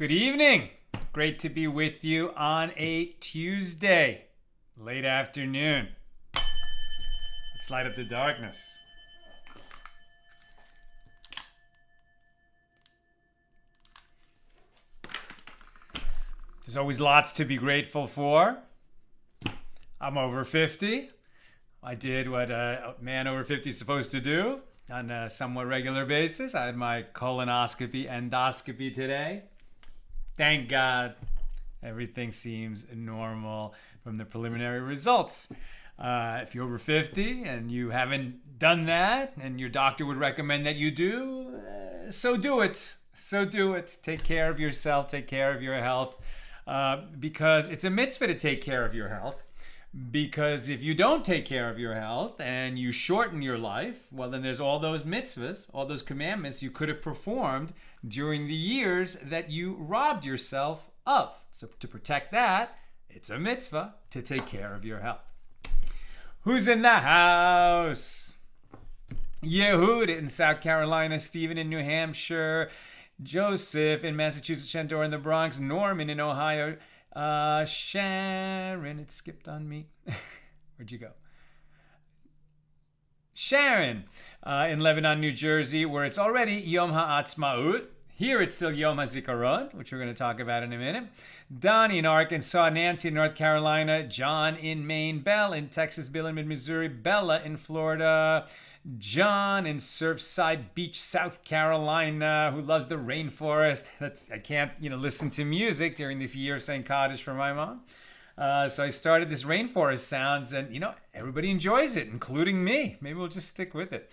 Good evening. Great to be with you on a Tuesday, late afternoon. Let's light up the darkness. There's always lots to be grateful for. I'm over 50. I did what a man over 50 is supposed to do on a somewhat regular basis. I had my colonoscopy, endoscopy today. Thank God. Everything seems normal from the preliminary results. If you're over 50 and you haven't done that and your doctor would recommend that you do, so do it. So do it. Take care of yourself. Take care of your health. Because it's a mitzvah to take care of your health. Because if you don't take care of your health and you shorten your life, well, then there's all those mitzvahs, all those commandments you could have performed during the years that you robbed yourself of. So to protect that, it's a mitzvah to take care of your health. Who's in the house? Yehud in South Carolina, Stephen in New Hampshire, Joseph in Massachusetts, Shandor in the Bronx, Norman in Ohio, Sharon, it skipped on me. Where'd you go? Sharon in Lebanon, New Jersey, where it's already Yom HaAtzmaut. Here it's still Yom HaZikaron, which we're going to talk about in a minute. Donnie in Arkansas, Nancy in North Carolina, John in Maine, Belle in Texas, Bill in mid-Missouri, Bella in Florida, John in Surfside Beach, South Carolina, who loves the rainforest. I can't, listen to music during this year of St. Kaddish for my mom. So I started this rainforest sounds and, everybody enjoys it, including me. Maybe we'll just stick with it.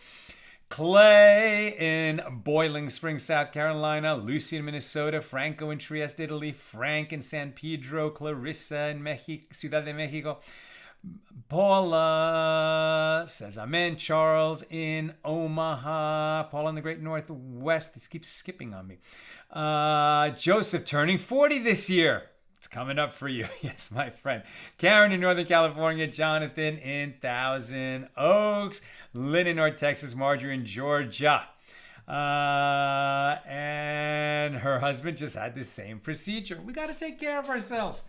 Clay in Boiling Springs, South Carolina, Lucy in Minnesota, Franco in Trieste, Italy, Frank in San Pedro, Clarissa in Ciudad de Mexico, Paula says amen, Charles in Omaha, Paula in the Great Northwest, this keeps skipping on me, Joseph turning 40 this year. It's coming up for you. Yes, my friend. Karen in Northern California, Jonathan in Thousand Oaks, Lynn in North Texas, Marjorie in Georgia. And her husband just had the same procedure. We got to take care of ourselves.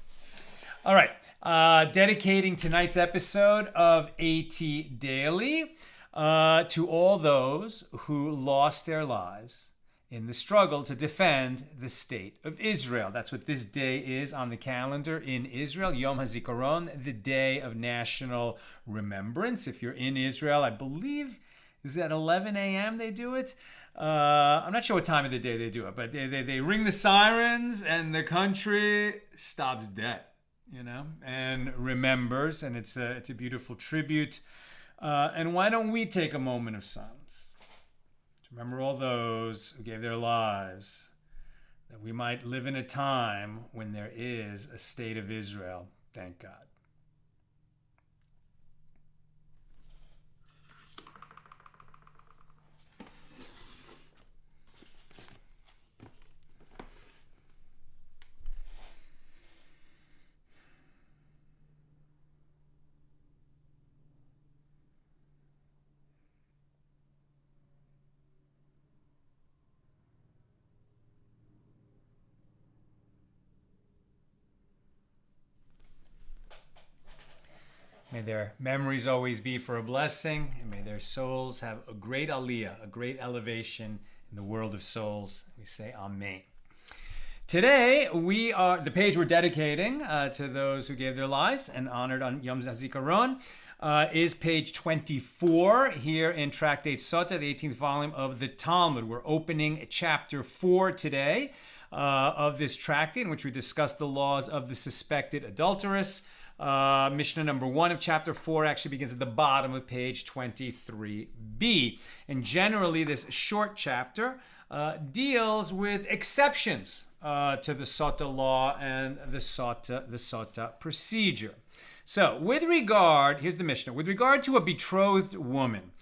All right. Dedicating tonight's episode of AT Daily to all those who lost their lives in the struggle to defend the state of Israel. That's what this day is on the calendar in Israel, Yom HaZikaron, the day of national remembrance. If you're in Israel, I believe, is it at 11 a.m. they do it? I'm not sure what time of the day they do it, but they ring the sirens and the country stops dead, and remembers, and it's a beautiful tribute. And why don't we take a moment of silence? Remember all those who gave their lives, that we might live in a time when there is a state of Israel. Thank God. May their memories always be for a blessing, and may their souls have a great aliyah, a great elevation in the world of souls. We say Amen. Today, the page we're dedicating to those who gave their lives and honored on Yom HaZikaron is page 24 here in Tractate Sotah, the 18th volume of the Talmud. We're opening chapter 4 today of this tractate, in which we discuss the laws of the suspected adulteress. Mishna number 1 of chapter 4 actually begins at the bottom of page 23b. And generally, this short chapter deals with exceptions to the Sotah law and the Sotah procedure. So, here's the Mishnah. With regard to a betrothed woman,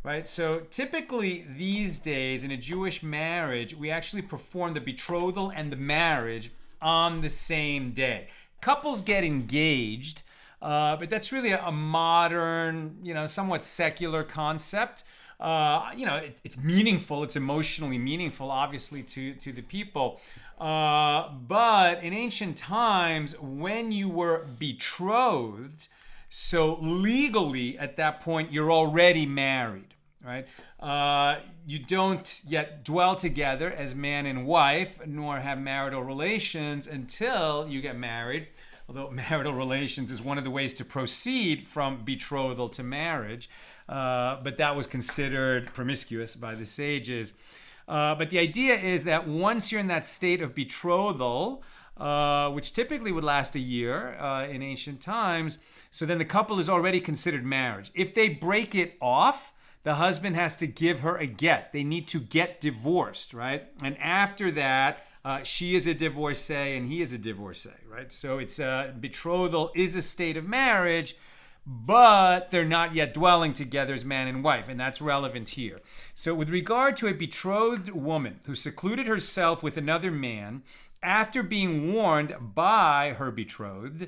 right? So, typically these days in a Jewish marriage, we actually perform the betrothal and the marriage on the same day. Couples get engaged, but that's really a modern, somewhat secular concept. it's meaningful. It's emotionally meaningful, obviously, to the people. But in ancient times, when you were betrothed, so legally at that point, you're already married, right? You don't yet dwell together as man and wife, nor have marital relations until you get married. Although marital relations is one of the ways to proceed from betrothal to marriage. But that was considered promiscuous by the sages. But the idea is that once you're in that state of betrothal, which typically would last a year in ancient times, so then the couple is already considered marriage. If they break it off, the husband has to give her a get. They need to get divorced, right? And after that, she is a divorcee and he is a divorcee, right? So it's betrothal is a state of marriage, but they're not yet dwelling together as man and wife, and that's relevant here. So with regard to a betrothed woman who secluded herself with another man after being warned by her betrothed,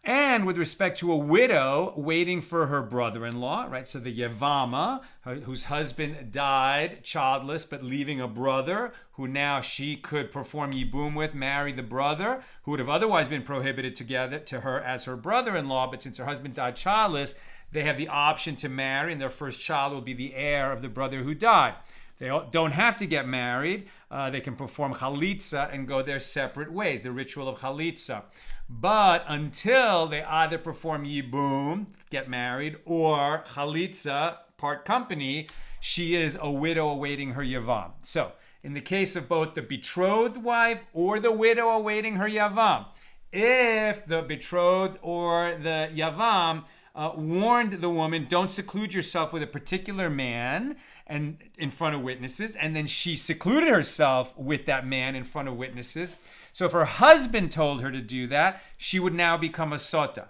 and with respect to a widow waiting for her brother-in-law, right? So the yavama, whose husband died childless, but leaving a brother who now she could perform yibum with, marry the brother, who would have otherwise been prohibited together to her as her brother-in-law, but since her husband died childless, they have the option to marry, and their first child will be the heir of the brother who died. They don't have to get married. They can perform chalitza and go their separate ways, the ritual of chalitza. But until they either perform yibum, get married, or chalitza, part company, she is a widow awaiting her yavam. So, in the case of both the betrothed wife or the widow awaiting her yavam, if the betrothed or the yavam warned the woman, don't seclude yourself with a particular man and in front of witnesses, and then she secluded herself with that man in front of witnesses. So if her husband told her to do that, she would now become a sotah.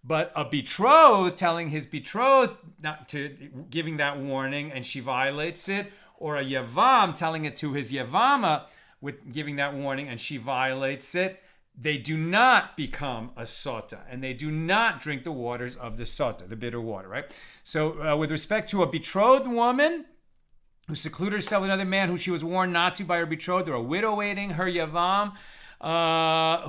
But a betrothed telling his betrothed not to, giving that warning, and she violates it, or a yavam telling it to his yavama with giving that warning and she violates it, they do not become a sotah, and they do not drink the waters of the sotah, the bitter water, right? So with respect to a betrothed woman who secluded herself with another man who she was warned not to by her betrothed, or a widow waiting her yavam,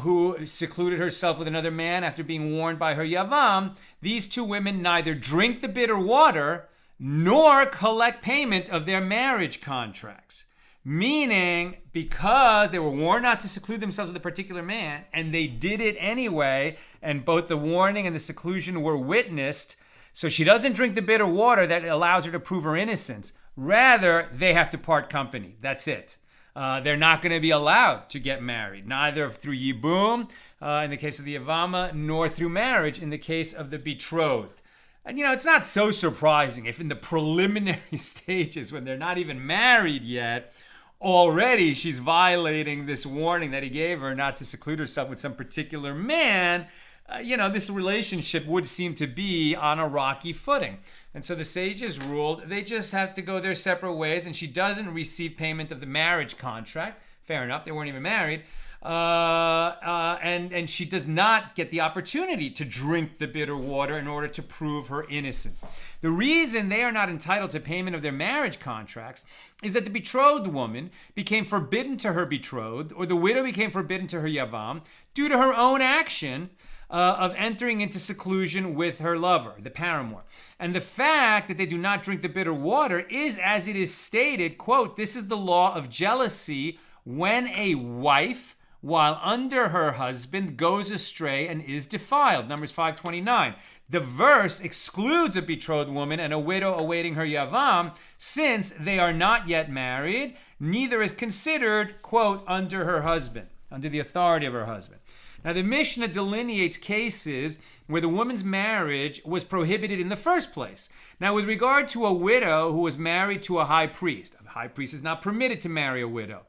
who secluded herself with another man after being warned by her yavam, these two women neither drink the bitter water nor collect payment of their marriage contracts. Meaning, because they were warned not to seclude themselves with a particular man, and they did it anyway, and both the warning and the seclusion were witnessed, so she doesn't drink the bitter water that allows her to prove her innocence. Rather, they have to part company. That's it. They're not going to be allowed to get married, neither through yibum, in the case of the yavama, nor through marriage in the case of the betrothed. And it's not so surprising if in the preliminary stages, when they're not even married yet, already she's violating this warning that he gave her not to seclude herself with some particular man. This relationship would seem to be on a rocky footing. And so the sages ruled they just have to go their separate ways, and she doesn't receive payment of the marriage contract. Fair enough, they weren't even married. And she does not get the opportunity to drink the bitter water in order to prove her innocence. The reason they are not entitled to payment of their marriage contracts is that the betrothed woman became forbidden to her betrothed, or the widow became forbidden to her yavam, due to her own action of entering into seclusion with her lover, the paramour. And the fact that they do not drink the bitter water is, as it is stated, quote, this is the law of jealousy when a wife, while under her husband, goes astray and is defiled. Numbers 5:29. The verse excludes a betrothed woman and a widow awaiting her yavam, since they are not yet married, neither is considered, quote, under her husband, under the authority of her husband. Now, the Mishna delineates cases where the woman's marriage was prohibited in the first place. Now, with regard to a widow who was married to a high priest is not permitted to marry a widow.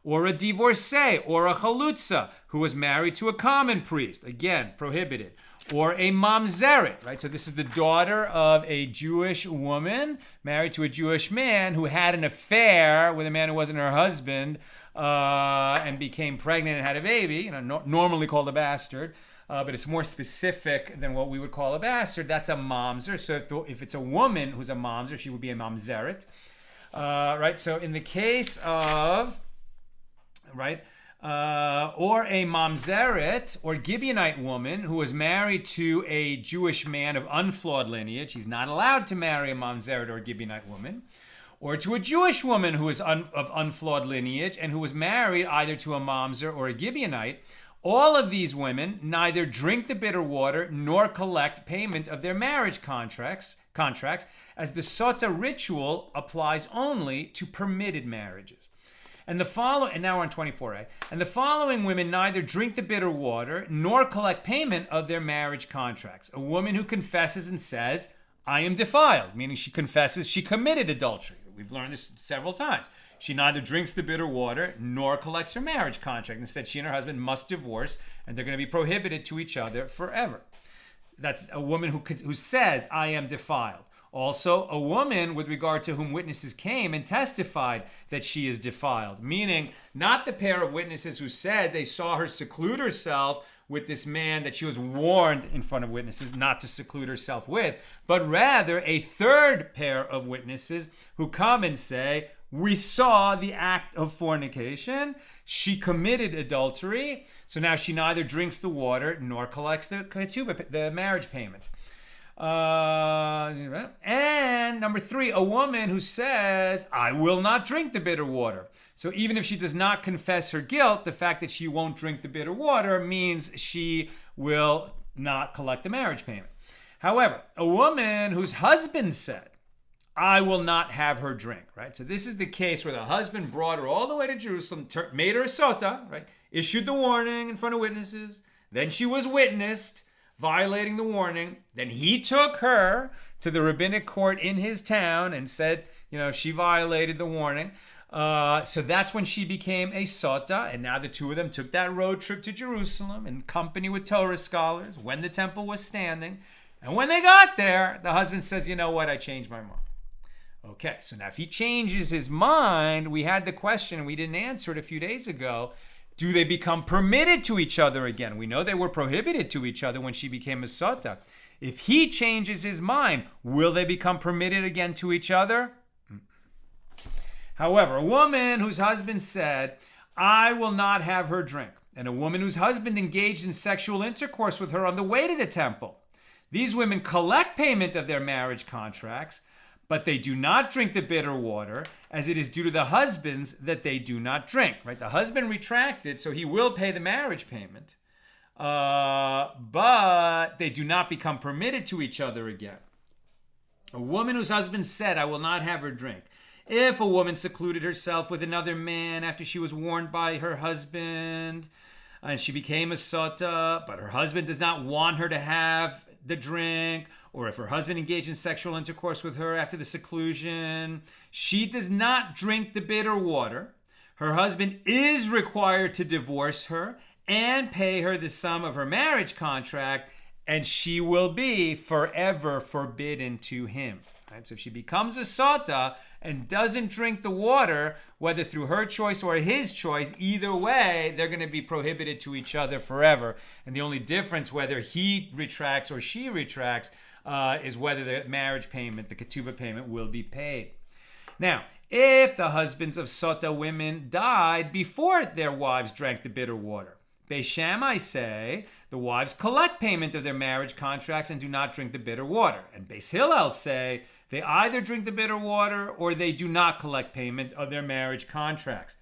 Or a divorcee, or a chalutza, who was married to a common priest, again, prohibited. Or a mamzeret, right? So this is the daughter of a Jewish woman married to a Jewish man who had an affair with a man who wasn't her husband, and became pregnant and had a baby, normally called a bastard, but it's more specific than what we would call a bastard, that's a mamzer. So if it's a woman who's a mamzer, she would be a mamzeret. Right? So in the case of, right, or a mamzeret or Gibeonite woman who was married to a Jewish man of unflawed lineage, he's not allowed to marry a mamzeret or Gibeonite woman, or to a Jewish woman who is of unflawed lineage and who was married either to a mamzer or a Gibeonite, all of these women neither drink the bitter water nor collect payment of their marriage contracts, as the Sotah ritual applies only to permitted marriages. And now we're on 24a. And the following women neither drink the bitter water nor collect payment of their marriage contracts. A woman who confesses and says, I am defiled, meaning she confesses she committed adultery. We've learned this several times. She neither drinks the bitter water nor collects her marriage contract. Instead, she and her husband must divorce, and they're going to be prohibited to each other forever. That's a woman who says, I am defiled. Also, a woman with regard to whom witnesses came and testified that she is defiled, meaning not the pair of witnesses who said they saw her seclude herself with this man that she was warned in front of witnesses not to seclude herself with, but rather a third pair of witnesses who come and say, we saw the act of fornication, she committed adultery, so now she neither drinks the water nor collects the marriage payment. And number 3, a woman who says, I will not drink the bitter water. So even if she does not confess her guilt, the fact that she won't drink the bitter water means she will not collect the marriage payment. However, a woman whose husband said, I will not have her drink, right? So this is the case where the husband brought her all the way to Jerusalem, made her a Sotah, right? Issued the warning in front of witnesses. Then she was witnessed, violating the warning. Then he took her to the rabbinic court in his town and said, she violated the warning. So that's when she became a Sotah, and now the two of them took that road trip to Jerusalem in company with Torah scholars when the temple was standing. And when they got there, the husband says, you know what, I changed my mind. Okay, so now if he changes his mind, we had the question and we didn't answer it a few days ago. Do they become permitted to each other again? We know they were prohibited to each other when she became a Sotah. If he changes his mind, will they become permitted again to each other? However, a woman whose husband said, I will not have her drink, and a woman whose husband engaged in sexual intercourse with her on the way to the temple. These women collect payment of their marriage contracts, but they do not drink the bitter water, as it is due to the husbands that they do not drink. Right? The husband retracted, so he will pay the marriage payment, but they do not become permitted to each other again. A woman whose husband said, I will not have her drink. If a woman secluded herself with another man after she was warned by her husband, and she became a Sotah, but her husband does not want her to have the drink, or if her husband engaged in sexual intercourse with her after the seclusion, she does not drink the bitter water. Her husband is required to divorce her and pay her the sum of her marriage contract, and she will be forever forbidden to him. Right? So if she becomes a Sotah and doesn't drink the water, whether through her choice or his choice, either way, they're going to be prohibited to each other forever. And the only difference, whether he retracts or she retracts, is whether the marriage payment, the ketubah payment, will be paid. Now, if the husbands of Sotah women died before their wives drank the bitter water, Beis Shammai say the wives collect payment of their marriage contracts and do not drink the bitter water. And Beis Hillel say they either drink the bitter water or they do not collect payment of their marriage contracts.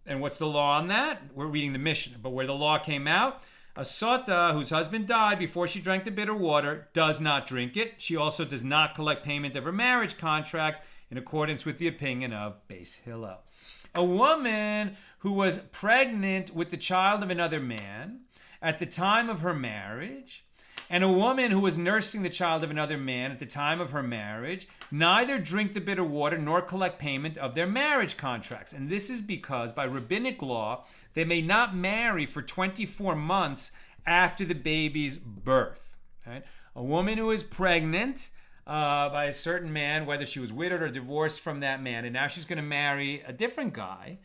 And what's the law on that? We're reading the Mishna. But where the law came out, a Sotah whose husband died before she drank the bitter water does not drink it. She also does not collect payment of her marriage contract in accordance with the opinion of Beis Hillel. A woman who was pregnant with the child of another man at the time of her marriage, and a woman who was nursing the child of another man at the time of her marriage, neither drink the bitter water nor collect payment of their marriage contracts. And this is because by rabbinic law, they may not marry for 24 months after the baby's birth. Right? A woman who is pregnant by a certain man, whether she was widowed or divorced from that man, and now she's going to marry a different guy,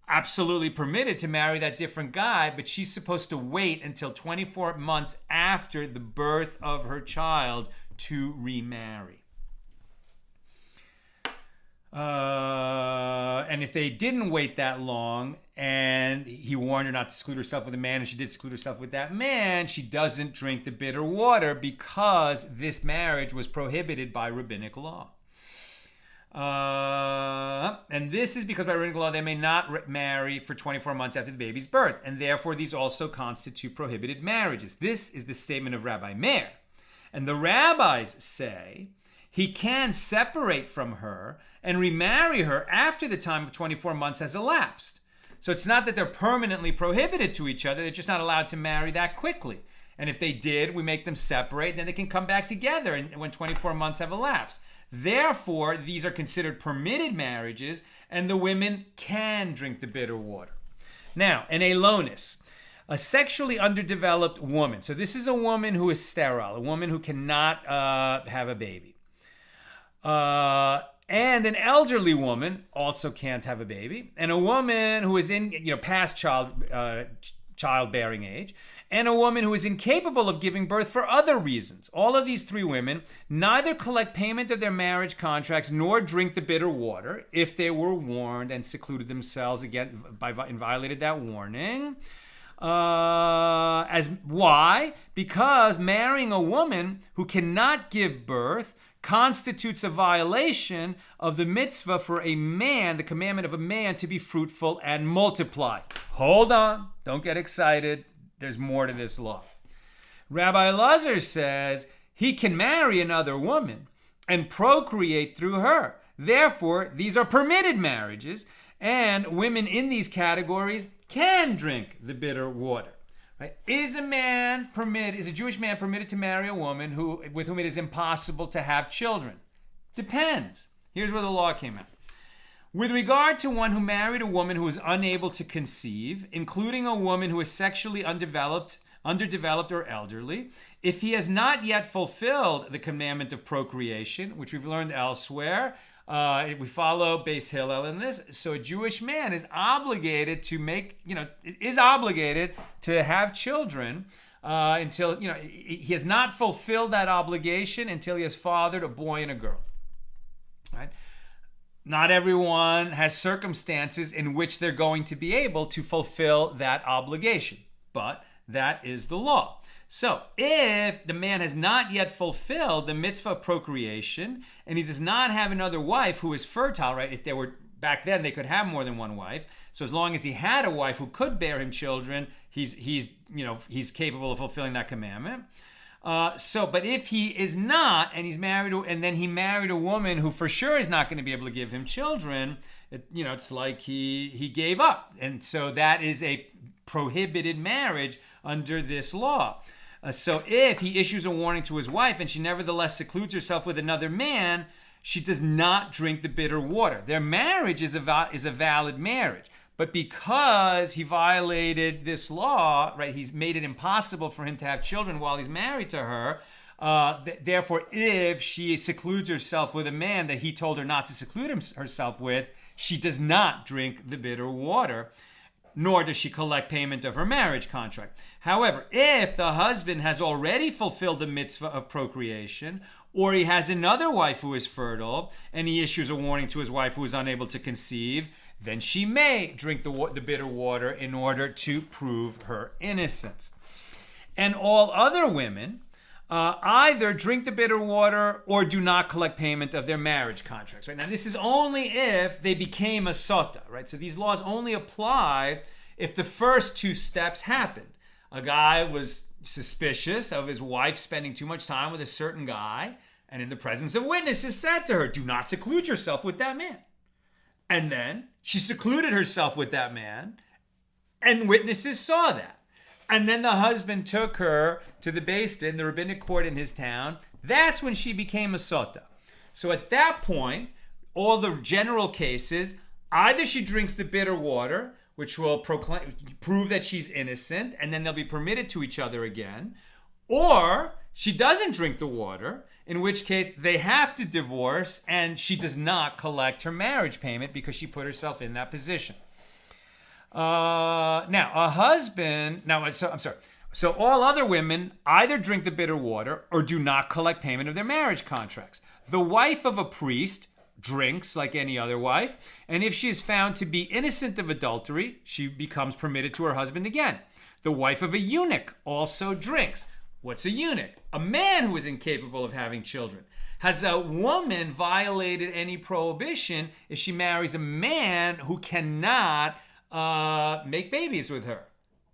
absolutely permitted to marry that different guy, but she's supposed to wait until 24 months after the birth of her child to remarry. And if they didn't wait that long and he warned her not to seclude herself with a man and she did seclude herself with that man, she doesn't drink the bitter water because this marriage was prohibited by rabbinic law. And this is because by rabbinic law they may not marry for 24 months after the baby's birth, and therefore these also constitute prohibited marriages. This is the statement of Rabbi Meir. And the rabbis say he can separate from her and remarry her after the time of 24 months has elapsed. So it's not that they're permanently prohibited to each other, they're just not allowed to marry that quickly. And if they did, we make them separate, then they can come back together when 24 months have elapsed. Therefore, these are considered permitted marriages, and the women can drink the bitter water. Now, an alonis, a sexually underdeveloped woman. So this is a woman who is sterile, a woman who cannot have a baby. And an elderly woman also can't have a baby. And a woman who is in past childbearing age. And a woman who is incapable of giving birth for other reasons. All of these three women neither collect payment of their marriage contracts nor drink the bitter water if they were warned and secluded themselves again and violated that warning. Why? Because marrying a woman who cannot give birth constitutes a violation of the mitzvah for a man, the commandment of a man, to be fruitful and multiply. Hold on, don't get excited. There's more to this law. Rabbi Elazar says he can marry another woman and procreate through her. Therefore, these are permitted marriages, and women in these categories can drink the bitter water. Right? Is a Jewish man permitted to marry a woman with whom it is impossible to have children? Depends. Here's where the law came out. With regard to one who married a woman who is unable to conceive, including a woman who is sexually underdeveloped or elderly, if he has not yet fulfilled the commandment of procreation, which we've learned elsewhere, we follow Beis Hillel in this. So a Jewish man is obligated to have children until, he has not fulfilled that obligation until he has fathered a boy and a girl. Right? Not everyone has circumstances in which they're going to be able to fulfill that obligation, but that is the law. So if the man has not yet fulfilled the mitzvah of procreation and he does not have another wife who is fertile, right? If they were back then, they could have more than one wife. So as long as he had a wife who could bear him children, he's capable of fulfilling that commandment. But if he is not, and he married a woman who for sure is not going to be able to give him children, it's like he gave up, and so that is a prohibited marriage under this law. So if he issues a warning to his wife and she nevertheless secludes herself with another man, she does not drink the bitter water. Their marriage is a valid marriage. But because he violated this law, right, he's made it impossible for him to have children while he's married to her. Therefore, if she secludes herself with a man that he told her not to seclude herself with, she does not drink the bitter water, nor does she collect payment of her marriage contract. However, if the husband has already fulfilled the mitzvah of procreation, or he has another wife who is fertile, and he issues a warning to his wife who is unable to conceive, then she may drink the bitter water in order to prove her innocence. And all other women either drink the bitter water or do not collect payment of their marriage contracts. Right? Now, this is only if they became a Sotah, right? So these laws only apply if the first two steps happened. A guy was suspicious of his wife spending too much time with a certain guy, and in the presence of witnesses said to her, do not seclude yourself with that man. And then she secluded herself with that man, and witnesses saw that. And then the husband took her to the Beis Din, the rabbinic court in his town. That's when she became a Sotah. So at that point, all the general cases, either she drinks the bitter water, which will prove that she's innocent, and then they'll be permitted to each other again, or she doesn't drink the water, in which case they have to divorce and she does not collect her marriage payment because she put herself in that position. Now, a husband, now, so I'm sorry. So all other women either drink the bitter water or do not collect payment of their marriage contracts. The wife of a priest drinks like any other wife, and if she is found to be innocent of adultery, she becomes permitted to her husband again. The wife of a eunuch also drinks. What's a eunuch? A man who is incapable of having children. Has a woman violated any prohibition if she marries a man who cannot make babies with her?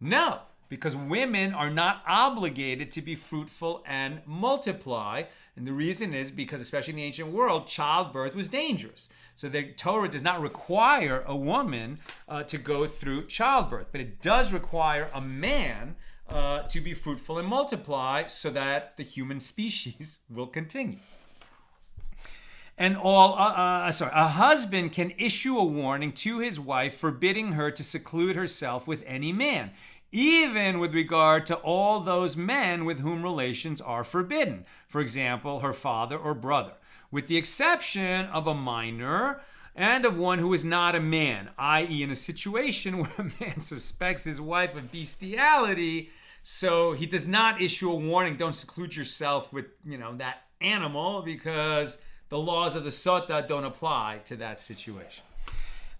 No, because women are not obligated to be fruitful and multiply. And the reason is because, especially in the ancient world, childbirth was dangerous. So the Torah does not require a woman to go through childbirth, but it does require a man to be fruitful and multiply so that the human species will continue. And a husband can issue a warning to his wife forbidding her to seclude herself with any man, even with regard to all those men with whom relations are forbidden. For example, her father or brother, with the exception of a minor and of one who is not a man, i.e. in a situation where a man suspects his wife of bestiality, so he does not issue a warning, don't seclude yourself with, that animal, because the laws of the Sotah don't apply to that situation.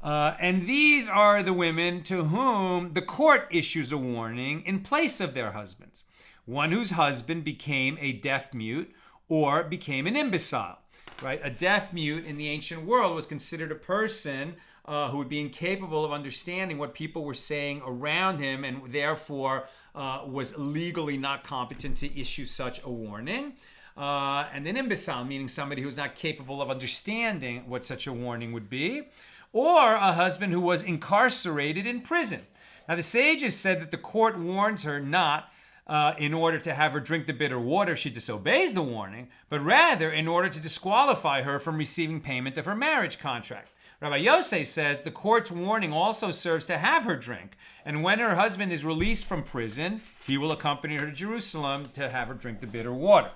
And these are the women to whom the court issues a warning in place of their husbands. One whose husband became a deaf mute or became an imbecile. Right? A deaf mute in the ancient world was considered a person who would be incapable of understanding what people were saying around him, and therefore was legally not competent to issue such a warning. And an imbecile, meaning somebody who's not capable of understanding what such a warning would be. Or a husband who was incarcerated in prison. Now, the sages said that the court warns her not in order to have her drink the bitter water if she disobeys the warning, but rather in order to disqualify her from receiving payment of her marriage contract. Rabbi Yosef says the court's warning also serves to have her drink, and when her husband is released from prison, he will accompany her to Jerusalem to have her drink the bitter water.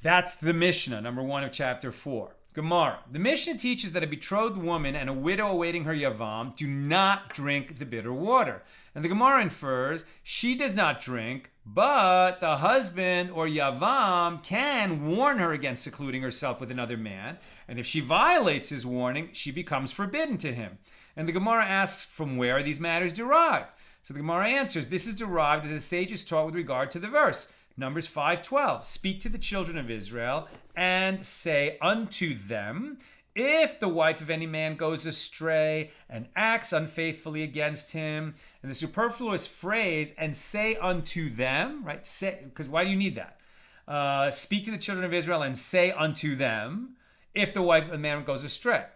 That's the Mishna, number 1 of chapter 4. Gemara. The Mishnah teaches that a betrothed woman and a widow awaiting her yavam do not drink the bitter water. And the Gemara infers she does not drink, but the husband or yavam can warn her against secluding herself with another man. And if she violates his warning, she becomes forbidden to him. And the Gemara asks, from where are these matters derived? So the Gemara answers, this is derived as the sages taught with regard to the verse. Numbers 5:12, speak to the children of Israel and say unto them, if the wife of any man goes astray and acts unfaithfully against him, and the superfluous phrase, and say unto them, right? Say, because why do you need that? Speak to the children of Israel and say unto them, if the wife of a man goes astray.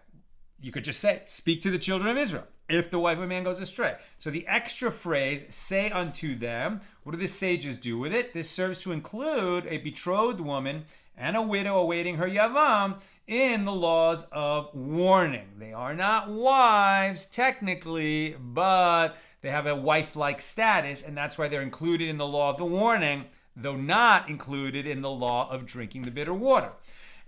You could just say, speak to the children of Israel, if the wife of a man goes astray. So the extra phrase, say unto them, what do the sages do with it? This serves to include a betrothed woman and a widow awaiting her yavam in the laws of warning. They are not wives, technically, but they have a wife-like status, and that's why they're included in the law of the warning, though not included in the law of drinking the bitter water.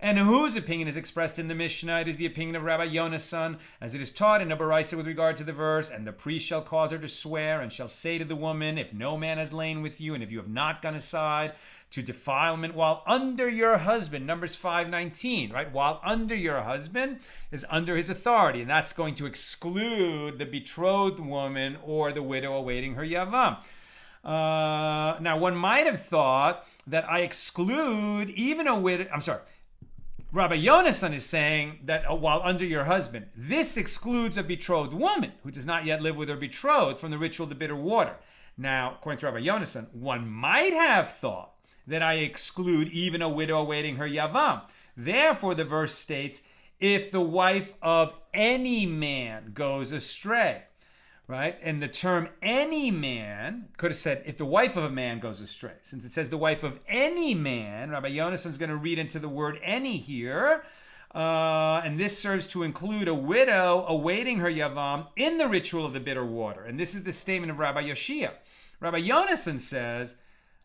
And whose opinion is expressed in the Mishnah? It is the opinion of Rabbi Yonasan, as it is taught in a Baraisa with regard to the verse, and the priest shall cause her to swear, and shall say to the woman, if no man has lain with you, and if you have not gone aside to defilement while under your husband, Numbers 5:19, right? While under your husband is under his authority, and that's going to exclude the betrothed woman or the widow awaiting her yavam. Now, one might have thought that I exclude even a widow, Rabbi Yonasan is saying that while under your husband, this excludes a betrothed woman who does not yet live with her betrothed from the ritual of the bitter water. Now, according to Rabbi Yonasan, one might have thought that I exclude even a widow awaiting her yavam. Therefore, the verse states, if the wife of any man goes astray. Right? And the term any man could have said if the wife of a man goes astray. Since it says the wife of any man, Rabbi Yonasan is going to read into the word any here. And this serves to include a widow awaiting her yavam in the ritual of the bitter water. And this is the statement of Rabbi Yoshia. Rabbi Yonasan says,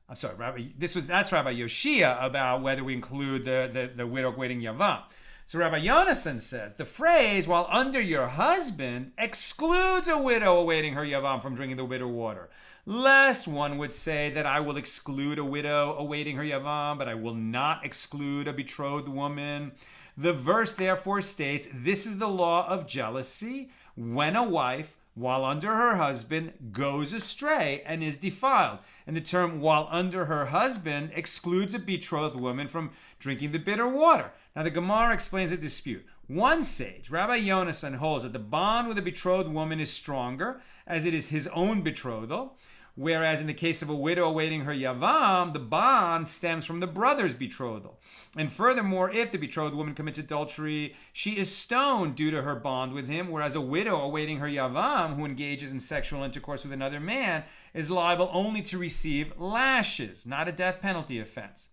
that's Rabbi Yoshia about whether we include the widow awaiting yavam. So Rabbi Yonasan says, the phrase, while under your husband, excludes a widow awaiting her yavam from drinking the bitter water. Lest one would say that I will exclude a widow awaiting her yavam, but I will not exclude a betrothed woman. The verse therefore states, this is the law of jealousy when a wife, while under her husband, goes astray and is defiled. And the term while under her husband excludes a betrothed woman from drinking the bitter water. Now the Gemara explains the dispute. One sage, Rabbi Yonasan, holds that the bond with a betrothed woman is stronger, as it is his own betrothal, whereas in the case of a widow awaiting her yavam, the bond stems from the brother's betrothal. And furthermore, if the betrothed woman commits adultery, she is stoned due to her bond with him, whereas a widow awaiting her yavam, who engages in sexual intercourse with another man, is liable only to receive lashes, not a death penalty offense.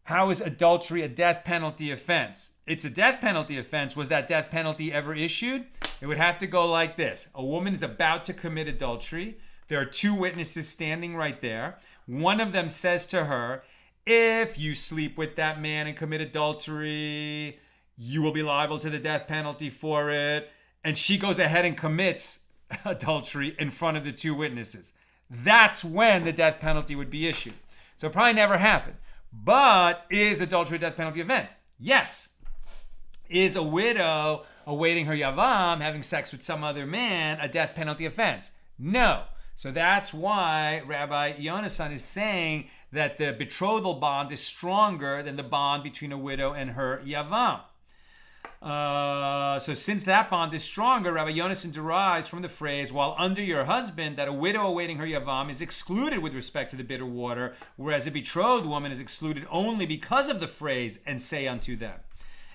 How is adultery a death penalty offense? It's a death penalty offense. Was that death penalty ever issued? It would have to go like this. A woman is about to commit adultery. There are two witnesses standing right there. One of them says to her, if you sleep with that man and commit adultery, you will be liable to the death penalty for it. And she goes ahead and commits adultery in front of the two witnesses. That's when the death penalty would be issued. So it probably never happened. But is adultery a death penalty offense? Yes. Is a widow awaiting her yavam, having sex with some other man, a death penalty offense? No. So that's why Rabbi Yonasan is saying that the betrothal bond is stronger than the bond between a widow and her yavam. So since that bond is stronger, Rabbi Yonasan derives from the phrase, while under your husband, that a widow awaiting her yavam is excluded with respect to the bitter water, whereas a betrothed woman is excluded only because of the phrase, and say unto them.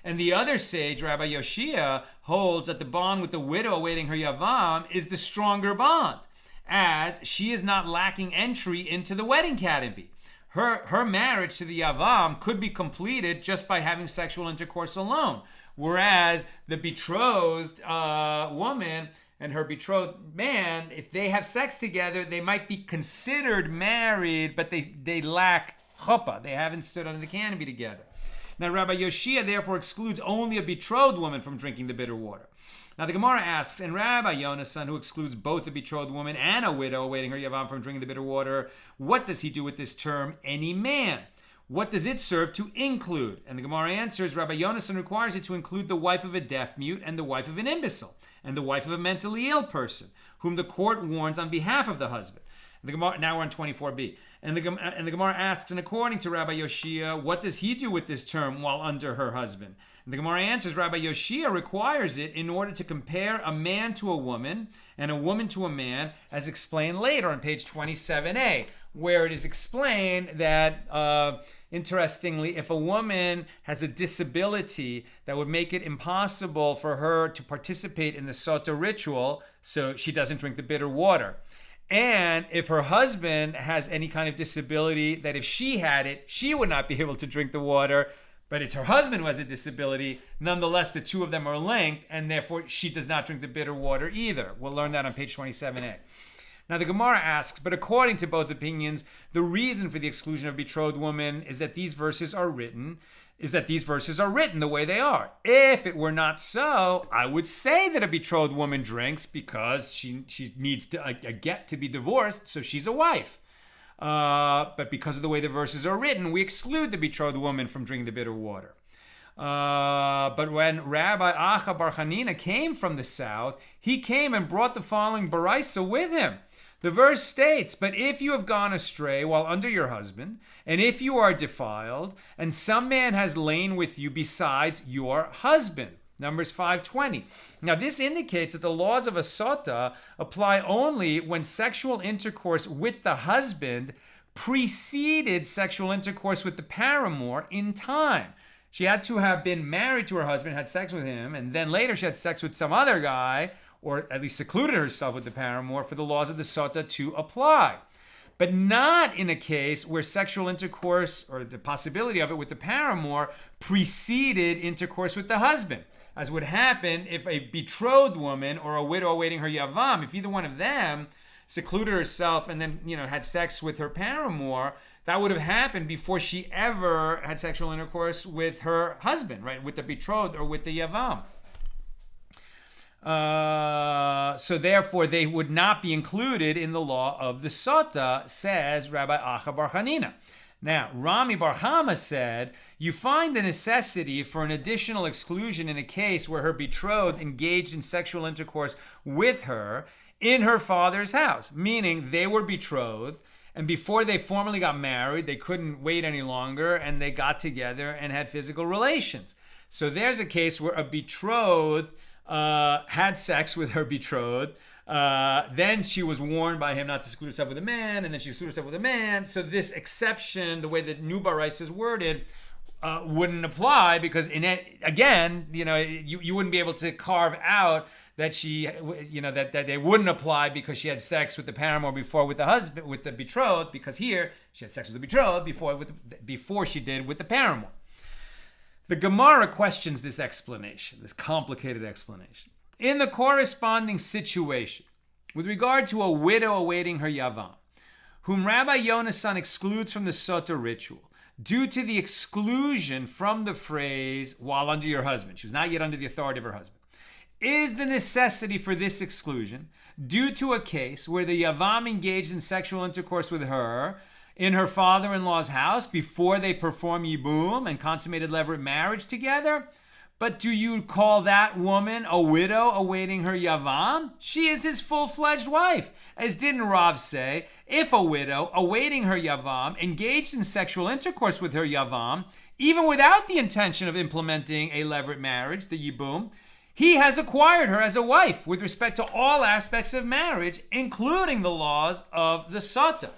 And the other sage, Rabbi Yoshia, holds that the bond with the widow awaiting her yavam is the stronger bond, as she is not lacking entry into the wedding canopy. Her marriage to the yavam could be completed just by having sexual intercourse alone. Whereas the betrothed woman and her betrothed man, if they have sex together, they might be considered married, but they lack chuppah. They haven't stood under the canopy together. Now, Rabbi Yoshia therefore excludes only a betrothed woman from drinking the bitter water. Now, the Gemara asks, and Rabbi Yonasan, who excludes both a betrothed woman and a widow awaiting her yavam from drinking the bitter water, what does he do with this term, any man? What does it serve to include? And the Gemara answers, Rabbi Yonasan requires it to include the wife of a deaf mute and the wife of an imbecile and the wife of a mentally ill person, whom the court warns on behalf of the husband. And the Gemara, now we're on 24b. And the Gemara asks, and according to Rabbi Yoshia, what does he do with this term while under her husband? And the Gemara answers, Rabbi Yoshia requires it in order to compare a man to a woman and a woman to a man, as explained later on page 27a, where it is explained that, interestingly, if a woman has a disability that would make it impossible for her to participate in the Sotah ritual, so she doesn't drink the bitter water. And if her husband has any kind of disability that if she had it, she would not be able to drink the water, but it's her husband who has a disability. Nonetheless, the two of them are linked, and therefore she does not drink the bitter water either. We'll learn that on page 27a. Now the Gemara asks, but according to both opinions, the reason for the exclusion of betrothed woman is that these verses are written the way they are. If it were not so, I would say that a betrothed woman drinks because she needs to get to be divorced, so she's a wife. But because of the way the verses are written, we exclude the betrothed woman from drinking the bitter water. But when Rabbi Acha Bar Chanina came from the south, he came and brought the following baraisa with him. The verse states, but if you have gone astray while under your husband, and if you are defiled, and some man has lain with you besides your husband. Numbers 5:20. Now this indicates that the laws of a Sotah apply only when sexual intercourse with the husband preceded sexual intercourse with the paramour in time. She had to have been married to her husband, had sex with him, and then later she had sex with some other guy, or at least secluded herself with the paramour for the laws of the Sotah to apply. But not in a case where sexual intercourse, or the possibility of it with the paramour, preceded intercourse with the husband, as would happen if a betrothed woman or a widow awaiting her yavam, if either one of them secluded herself and then, had sex with her paramour, that would have happened before she ever had sexual intercourse with her husband, right? With the betrothed or with the yavam. So therefore, they would not be included in the law of the Sotah, says Rabbi Acha Bar Chanina. Now, Rami Bar Hama said, you find the necessity for an additional exclusion in a case where her betrothed engaged in sexual intercourse with her in her father's house, meaning they were betrothed, and before they formally got married, they couldn't wait any longer, and they got together and had physical relations. So there's a case where a betrothed had sex with her betrothed. Then she was warned by him not to seclude herself with a man, and then she secluded herself with a man. So this exception, the way that New Barais is worded, wouldn't apply because you wouldn't be able to carve out that she, that they wouldn't apply because she had sex with the paramour before with the husband, with the betrothed, because here she had sex with the betrothed before she did with the paramour. The Gemara questions this explanation, this complicated explanation. In the corresponding situation, with regard to a widow awaiting her yavam, whom Rabbi Yonasan excludes from the Sotah ritual, due to the exclusion from the phrase, while under your husband, she was not yet under the authority of her husband, is the necessity for this exclusion due to a case where the yavam engaged in sexual intercourse with her in her father-in-law's house before they perform yibum and consummated levirate marriage together? But do you call that woman a widow awaiting her yavam? She is his full-fledged wife. As didn't Rav say, if a widow awaiting her yavam engaged in sexual intercourse with her yavam, even without the intention of implementing a levirate marriage, the yibum, he has acquired her as a wife with respect to all aspects of marriage, including the laws of the Sotah.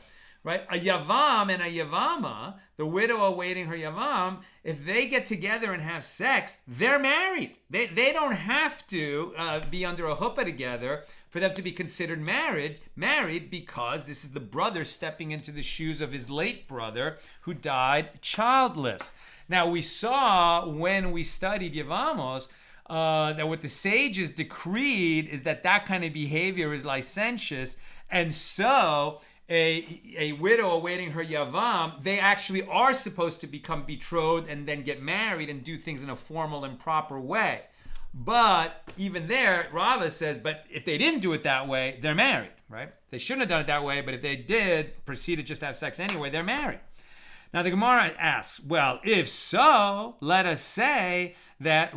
Right? A yavam and a yavama, the widow awaiting her yavam, if they get together and have sex, they're married. They don't have to be under a chuppah together for them to be considered married because this is the brother stepping into the shoes of his late brother who died childless. Now, we saw when we studied yavamos that what the sages decreed is that kind of behavior is licentious, and so a widow awaiting her yavam, they actually are supposed to become betrothed and then get married and do things in a formal and proper way. But even there, Rava says, but if they didn't do it that way, they're married, right? They shouldn't have done it that way, but if they did proceed to just have sex anyway, they're married. Now the Gemara asks, well, if so, let us say that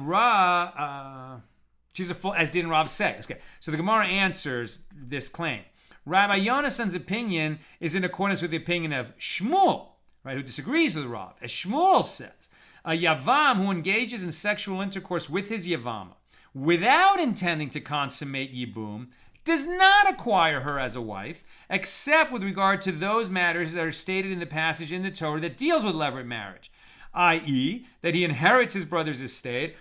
she's a full, as didn't Rav say. Okay, so the Gemara answers this claim. Rabbi Yonasan's opinion is in accordance with the opinion of Shmuel, right, who disagrees with Rav. As Shmuel says, a yavam who engages in sexual intercourse with his yavama without intending to consummate yibum does not acquire her as a wife, except with regard to those matters that are stated in the passage in the Torah that deals with levirate marriage, i.e., that he inherits his brother's estate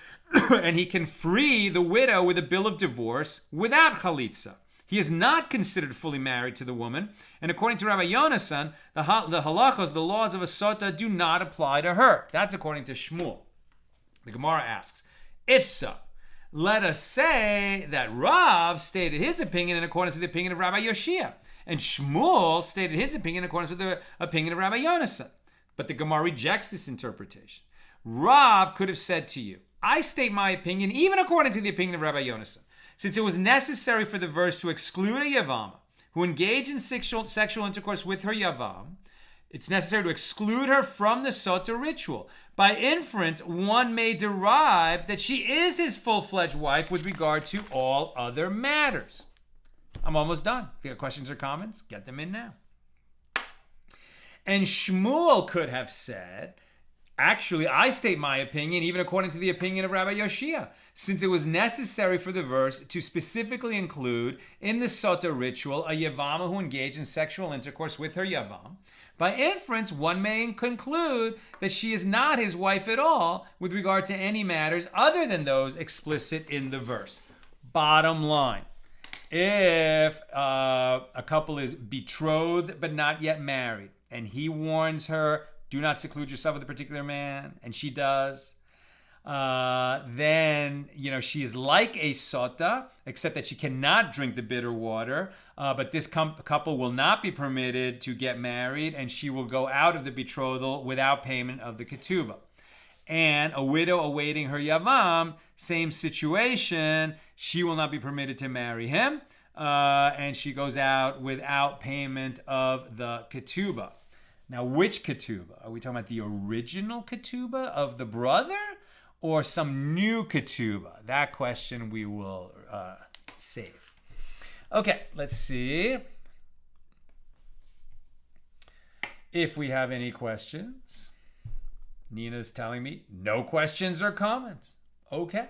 and he can free the widow with a bill of divorce without chalitza. He is not considered fully married to the woman, and according to Rabbi Yonasan, the halachos, the laws of a sotah, do not apply to her. That's according to Shmuel. The Gemara asks, if so, let us say that Rav stated his opinion in accordance with the opinion of Rabbi Yoshia, and Shmuel stated his opinion in accordance with the opinion of Rabbi Yonasan. But the Gemara rejects this interpretation. Rav could have said to you, I state my opinion even according to the opinion of Rabbi Yonasan. Since it was necessary for the verse to exclude a yavama who engaged in sexual intercourse with her yavam, it's necessary to exclude her from the Sotah ritual. By inference, one may derive that she is his full-fledged wife with regard to all other matters. I'm almost done. If you have questions or comments, get them in now. And Shmuel could have said, actually, I state my opinion, even according to the opinion of Rabbi Yoshia, since it was necessary for the verse to specifically include in the Sotah ritual a yavama who engaged in sexual intercourse with her yavam. By inference, one may conclude that she is not his wife at all with regard to any matters other than those explicit in the verse. Bottom line, if a couple is betrothed but not yet married, and he warns her, do not seclude yourself with a particular man, and she does, then, she is like a Sotah, except that she cannot drink the bitter water. But this couple will not be permitted to get married, and she will go out of the betrothal without payment of the ketubah. And a widow awaiting her yavam, same situation, she will not be permitted to marry him, and she goes out without payment of the ketubah. Now, which ketubah? Are we talking about the original ketubah of the brother, or some new ketubah? That question we will save. Okay, let's see if we have any questions. Nina's telling me no questions or comments. Okay.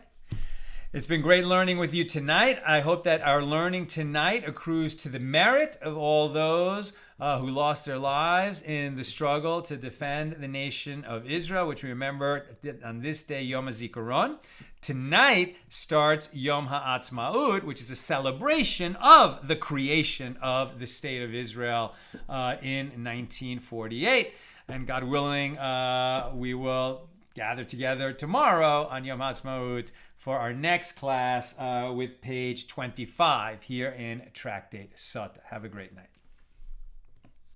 It's been great learning with you tonight. I hope that our learning tonight accrues to the merit of all those who lost their lives in the struggle to defend the nation of Israel, which we remember on this day, Yom HaZikaron. Tonight starts Yom HaAtzmaut, which is a celebration of the creation of the state of Israel in 1948. And God willing, we will gather together tomorrow on Yom HaAtzmaut for our next class with page 25 here in Tractate Sotah. Have a great night.